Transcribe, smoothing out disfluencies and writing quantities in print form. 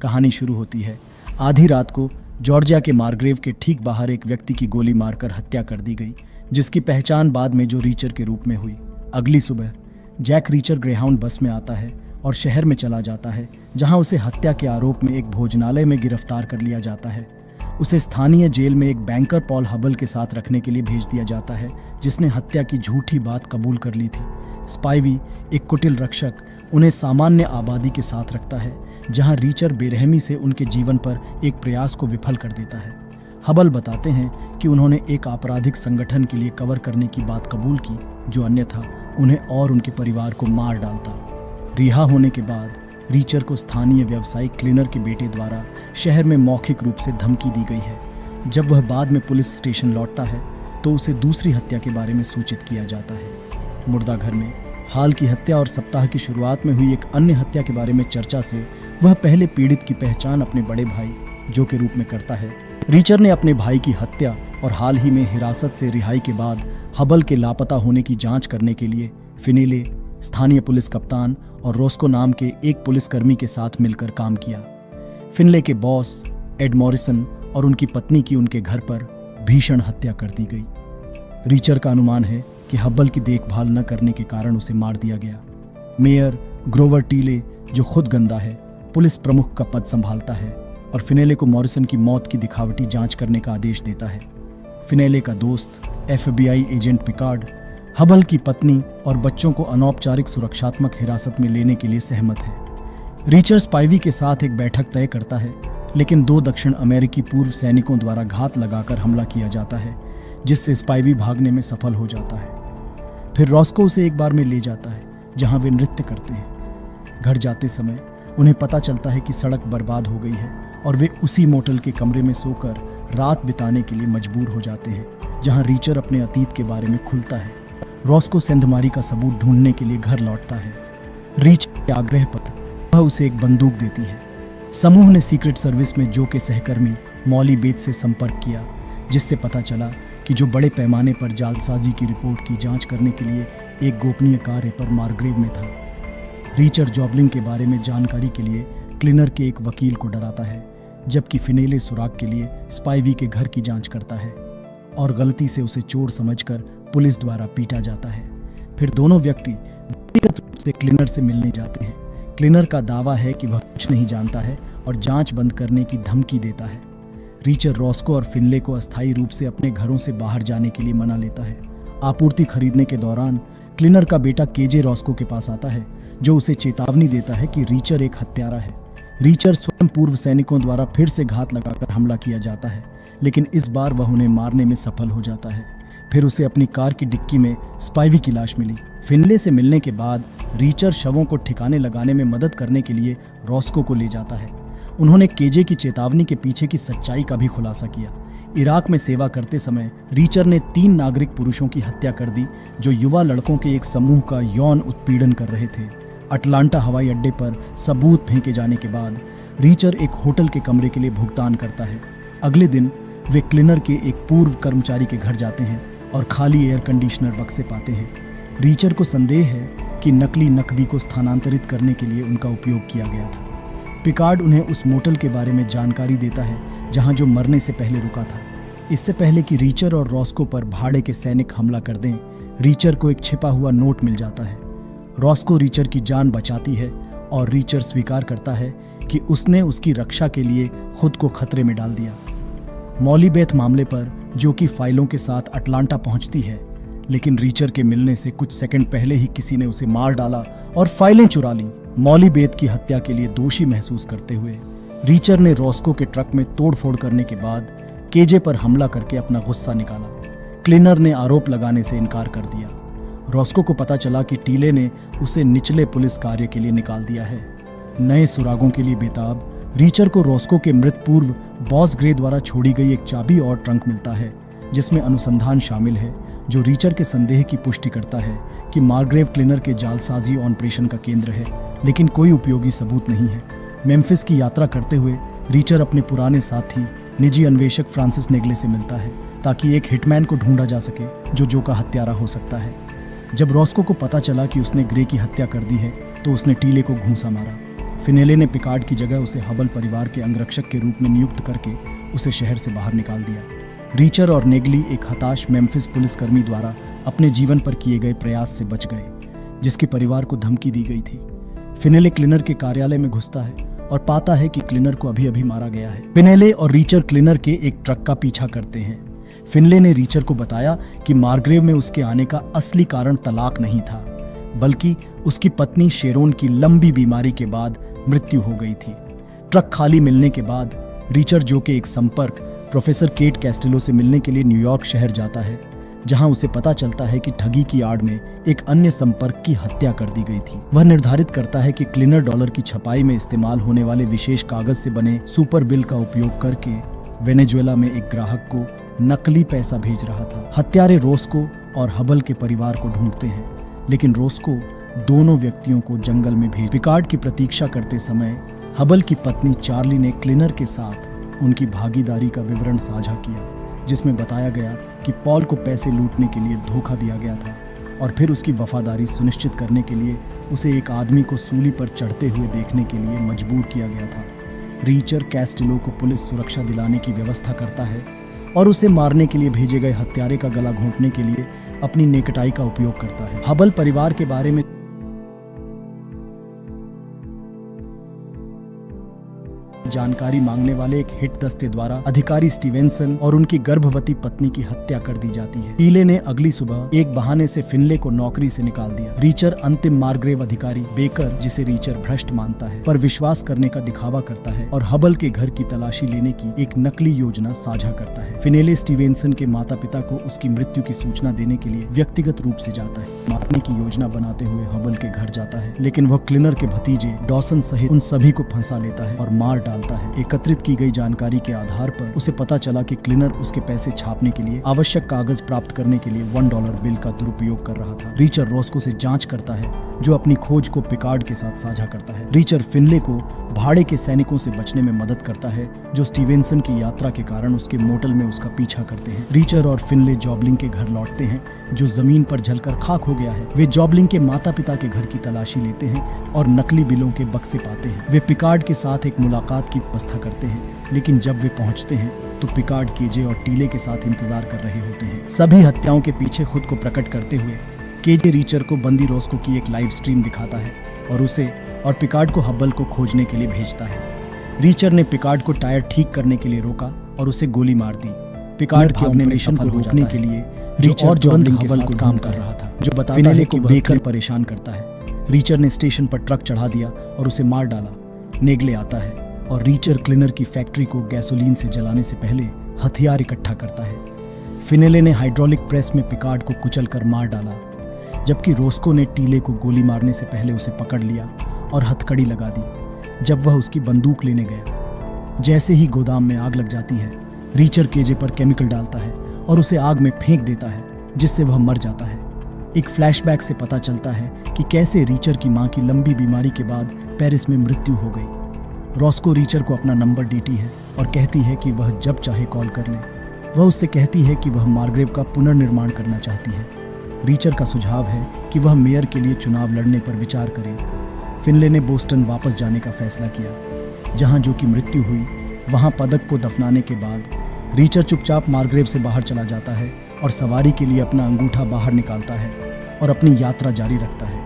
कहानी शुरू होती है। आधी रात को जॉर्जिया के मार्ग्रेव के ठीक बाहर एक व्यक्ति की गोली मारकर हत्या कर दी गई, जिसकी पहचान बाद में जो रीचर के रूप में हुई। अगली सुबह जैक रीचर ग्रेहाउंड बस में आता है और शहर में चला जाता है, जहां उसे हत्या के आरोप में एक भोजनालय में गिरफ्तार कर लिया जाता है। उसे स्थानीय जेल में एक बैंकर पॉल हबल के साथ रखने के लिए भेज दिया जाता है, जिसने हत्या की झूठी बात कबूल कर ली थी। स्पाइवी, एक कुटिल रक्षक, उन्हें सामान्य आबादी के साथ रखता है, जहां रीचर बेरहमी से उनके जीवन पर एक प्रयास को विफल कर देता है। हबल बताते हैं कि उन्होंने एक आपराधिक संगठन के लिए कवर करने की बात कबूल की, जो अन्यथा उन्हें और उनके परिवार को मार डालता। रिहा होने के बाद रीचर को स्थानीय व्यावसायिक क्लीनर के बेटे द्वारा शहर में मौखिक रूप से धमकी दी गई है। जब वह बाद में पुलिस स्टेशन लौटता है तो उसे दूसरी हत्या के बारे में सूचित किया जाता है। मुर्दा घर में हाल की हत्या और सप्ताह की शुरुआत में हुई एक अन्य हत्या के बारे में चर्चा से वह पहले पीड़ित की पहचान अपने बड़े भाई जो के रूप में करता है। रीचर ने अपने भाई की हत्या और हाल ही में हिरासत से रिहाई के बाद हबल के लापता होने की जांच करने के लिए फिनेले, स्थानीय पुलिस कप्तान और रोस्को नाम के एक पुलिसकर्मी के साथ मिलकर काम किया। फिनले के बॉस एड मॉरिसन और उनकी पत्नी की उनके घर पर भीषण हत्या कर दी गई। रीचर का अनुमान है कि हब्बल की देखभाल न करने के कारण उसे मार दिया गया। मेयर ग्रोवर टीले, जो खुद गंदा है, पुलिस प्रमुख का पद संभालता है और फिनेले को मॉरिसन की मौत की दिखावटी जांच करने का आदेश देता है। फिनेले का दोस्त FBI एजेंट पिकार्ड हबल की पत्नी और बच्चों को अनौपचारिक सुरक्षात्मक हिरासत में लेने के लिए सहमत है। रीचर स्पाइवी के साथ एक बैठक तय करता है, लेकिन 2 दक्षिण अमेरिकी पूर्व सैनिकों द्वारा घात लगाकर हमला किया जाता है, जिससे स्पाइवी भागने में सफल हो जाता है। फिर रॉस्को उसे एक बार में ले जाता है, जहां वे नृत्य करते हैं। घर जाते समय उन्हें पता चलता है कि सड़क बर्बाद हो गई है और वे उसी मोटल के कमरे में सोकर रात बिताने के लिए मजबूर हो जाते हैं, जहां रीचर अपने अतीत के बारे में खुलता है। रॉस्को सेंधमारी का सबूत ढूंढने के लिए घर लौटता है। रीचर के आग्रह पर वह उसे एक बंदूक देती है। समूह ने सीक्रेट सर्विस में जो के सहकर्मी मॉली बेथ से संपर्क किया, जिससे पता चला कि जो बड़े पैमाने पर जालसाजी की रिपोर्ट की जांच करने के लिए एक गोपनीय कार्य पर मार्ग्रेव में था। रीचर जॉबलिंग के बारे में जानकारी के लिए क्लीनर के एक वकील को डराता है, जबकि फिनेले सुराग के लिए स्पाइवी के घर की जांच करता है और गलती से उसे चोर समझकर पुलिस द्वारा पीटा जाता है। फिर दोनों व्यक्ति व्यक्तिगत रूप से क्लीनर से मिलने जाते हैं। क्लीनर का दावा है कि वह कुछ नहीं जानता है और जांच बंद करने की धमकी देता है। रीचर रॉस्को और फिनले को अस्थायी रूप से अपने घरों से बाहर जाने के लिए मना लेता है। आपूर्ति खरीदने के दौरान क्लीनर का बेटा केजे रॉस्को के पास आता है, जो उसे चेतावनी देता है कि रीचर एक हत्यारा है। रीचर स्वयं पूर्व सैनिकों द्वारा फिर से घात लगाकर हमला किया जाता है, लेकिन इस बार वह उन्हें मारने में सफल हो जाता है। फिर उसे अपनी कार की डिक्की में स्पाइवी की लाश मिली। फिनले से मिलने के बाद रीचर शवों को ठिकाने लगाने में मदद करने के लिए रॉस्को को ले जाता है। उन्होंने केजे की चेतावनी के पीछे की सच्चाई का भी खुलासा किया। इराक में सेवा करते समय रीचर ने 3 नागरिक पुरुषों की हत्या कर दी, जो युवा लड़कों के एक समूह का यौन उत्पीड़न कर रहे थे। अटलांटा हवाई अड्डे पर सबूत फेंके जाने के बाद रीचर एक होटल के कमरे के लिए भुगतान करता है। अगले दिन वे क्लीनर के एक पूर्व कर्मचारी के घर जाते हैं और खाली एयर कंडीशनर बक्से पाते हैं। रीचर को संदेह है कि नकली नकदी को स्थानांतरित करने के लिए उनका उपयोग किया गया था। पिकार्ड उन्हें उस मोटल के बारे में जानकारी देता है, जहां जो मरने से पहले रुका था। इससे पहले कि रीचर और रॉस्को पर भाड़े के सैनिक हमला कर दें, रीचर को एक छिपा हुआ नोट मिल जाता है। रॉस्को रीचर की जान बचाती है और रीचर स्वीकार करता है कि उसने उसकी रक्षा के लिए खुद को खतरे में डाल दिया। मॉली बेथ मामले पर जो कि फाइलों के साथ अटलांटा पहुंचती है, लेकिन रीचर के मिलने से कुछ सेकंड पहले ही किसी ने उसे मार डाला और फाइलें चुरा लीं। मॉली बेथ की हत्या के लिए दोषी महसूस करते हुए रीचर ने रॉस्को के ट्रक में तोड़फोड़ करने के बाद केजे पर हमला करके अपना गुस्सा निकाला। क्लीनर ने आरोप लगाने से इनकार कर दिया। रॉस्को को पता चला कि टीले ने उसे निचले पुलिस कार्य के लिए निकाल दिया है। नए सुरागों के लिए बेताब रीचर को रॉस्को के मृत पूर्व बॉस ग्रे द्वारा छोड़ी गई एक चाबी और ट्रंक मिलता है, जिसमें अनुसंधान शामिल है, जो रीचर के संदेह की पुष्टि करता है कि मार्ग्रेव क्लीनर के जालसाजी ऑपरेशन का केंद्र है, लेकिन कोई उपयोगी सबूत नहीं है। मेम्फिस की यात्रा करते हुए रीचर अपने पुराने साथी निजी अन्वेषक फ्रांसिस नेगले से मिलता है, ताकि एक हिटमैन को ढूंढा जा सके जो का हत्यारा हो सकता है। जब रॉस्को को पता चला कि उसने ग्रे की हत्या कर दी है, तो उसने टीले को घूंसा मारा। फिनेले ने पिकार्ड की जगह उसे हबल परिवार के अंगरक्षक के रूप में नियुक्त करके उसे शहर से बाहर निकाल दिया। रीचर और नेगली एक हताश मेम्फिस पुलिसकर्मी द्वारा अपने जीवन पर किए गए प्रयास से बच गए, जिसके परिवार को धमकी दी गई थी। फिनेले क्लिनर के कार्यालय में घुसता है और पाता है कि क्लिनर को अभी अभी मारा गया है। फिनेले और रीचर क्लिनर के एक ट्रक का पीछा करते हैं। फिनले ने रीचर को बताया कि मार्ग्रेव में उसके आने का असली कारण तलाक नहीं था, बल्कि उसकी पत्नी शेरोन की लंबी बीमारी के बाद मृत्यु हो गई थी। ट्रक खाली मिलने के बाद रीचर, जो कि एक संपर्क प्रोफेसर केट कैस्टिलो से मिलने के लिए न्यूयॉर्क शहर जाता है, जहां उसे पता चलता है कि ठगी की आड़ में एक अन्य संपर्क की हत्या कर दी गई थी। वह निर्धारित करता है कि क्लिनर डॉलर की छपाई में इस्तेमाल होने वाले विशेष कागज से बने सुपर बिल का उपयोग करके वेनेजुएला में एक ग्राहक को नकली पैसा भेज रहा था। हत्यारे रोस्को और हबल के परिवार को ढूंढते हैं, लेकिन रोस्को दोनों व्यक्तियों को जंगल में भेज। पिकार्ड की प्रतीक्षा करते समय हबल की पत्नी चार्ली ने क्लिनर के साथ उनकी भागीदारी का विवरण साझा किया, जिसमें बताया गया कि पॉल को पैसे लूटने के लिए धोखा दिया गया था और फिर उसकी वफादारी सुनिश्चित करने के लिए उसे एक आदमी को सूली पर चढ़ते हुए देखने के लिए मजबूर किया गया था। रीचर कैस्टिलो को पुलिस सुरक्षा दिलाने की व्यवस्था करता है और उसे मारने के लिए भेजे गए हत्यारे का गला घोंटने के लिए अपनी नेकटाई का उपयोग करता है। हबल परिवार के बारे में जानकारी मांगने वाले एक हिट दस्ते द्वारा अधिकारी स्टीवेंसन और उनकी गर्भवती पत्नी की हत्या कर दी जाती है। टीले ने अगली सुबह एक बहाने से फिनले को नौकरी से निकाल दिया। रीचर अंतिम मार्ग्रेव अधिकारी बेकर, जिसे रीचर भ्रष्ट मानता है, पर विश्वास करने का दिखावा करता है और हबल के घर की तलाशी लेने की एक नकली योजना साझा करता है। फिनेले स्टीवेंसन के माता पिता को उसकी मृत्यु की सूचना देने के लिए व्यक्तिगत रूप से जाता है। मारने की योजना बनाते हुए हबल के घर जाता है, लेकिन वह क्लिनर के भतीजे डॉसन सहित उन सभी को फंसा लेता है और मार डालता है। एकत्रित की गई जानकारी के आधार पर उसे पता चला कि क्लिनर उसके पैसे छापने के लिए आवश्यक कागज प्राप्त करने के लिए $1 बिल का दुरुपयोग कर रहा था। रीचर रोस्को से जांच करता है, जो अपनी खोज को पिकार्ड के साथ साझा करता है। रीचर फिनले को भाड़े के सैनिकों से बचने में मदद करता है, जो स्टीवेंसन की यात्रा के कारण उसके मोटल में उसका पीछा करते हैं। रीचर और फिनले जॉबलिंग के घर लौटते हैं, जो जमीन पर जलकर खाक हो गया है। वे जॉबलिंग के माता पिता के घर की तलाशी लेते हैं और नकली बिलों के बक्से पाते हैं। वे पिकार्ड के साथ एक मुलाकात की व्यवस्था करते हैं, लेकिन जब वे पहुंचते हैं तो पिकार्ड केजे और टीले के साथ इंतजार कर रहे होते हैं। सभी हत्याओं के पीछे खुद को प्रकट करते हुए केजे रीचर को बंदी रोस्को की एक लाइव स्ट्रीम दिखाता है और उसे और पिकार्ड को हबल को खोजने के लिए भेजता है। रीचर ने पिकार्ड को टायर ठीक करने के लिए रोका और उसे गोली मार दी। पिकार्ड के ऑपरेशन को रोकने के लिए रीचर और जॉबलिंग के साथ काम कर रहा था, जो बताता है कि बेकर परेशान करता है। रीचर ने स्टेशन पर ट्रक चढ़ा दिया और उसे मार डाला। नेगले आता है और रीचर क्लिनर की फैक्ट्री को गैसोलीन से जलाने से पहले हथियार इकट्ठा करता है। फिनेले ने हाइड्रोलिक प्रेस में पिकार्ड को कुचल कर मार डाला, जबकि रोस्को ने टीले को गोली मारने से पहले उसे पकड़ लिया और हथकड़ी लगा दी जब वह उसकी बंदूक लेने गया। जैसे ही गोदाम में आग लग जाती है, रीचर केजे पर केमिकल डालता है और उसे आग में फेंक देता है, जिससे वह मर जाता है। एक फ्लैशबैक से पता चलता है कि कैसे रीचर की मां की लंबी बीमारी के बाद पेरिस में मृत्यु हो गई। रोस्को रीचर को अपना नंबर देती है और कहती है कि वह जब चाहे कॉल कर ले। वह उससे कहती है कि वह मार्ग्रेव का पुनर्निर्माण करना चाहती है। रीचर का सुझाव है कि वह मेयर के लिए चुनाव लड़ने पर विचार करे। फिनले ने बोस्टन वापस जाने का फैसला किया, जहां जो की मृत्यु हुई। वहां पदक को दफनाने के बाद रीचर चुपचाप मार्ग्रेव से बाहर चला जाता है और सवारी के लिए अपना अंगूठा बाहर निकालता है और अपनी यात्रा जारी रखता है।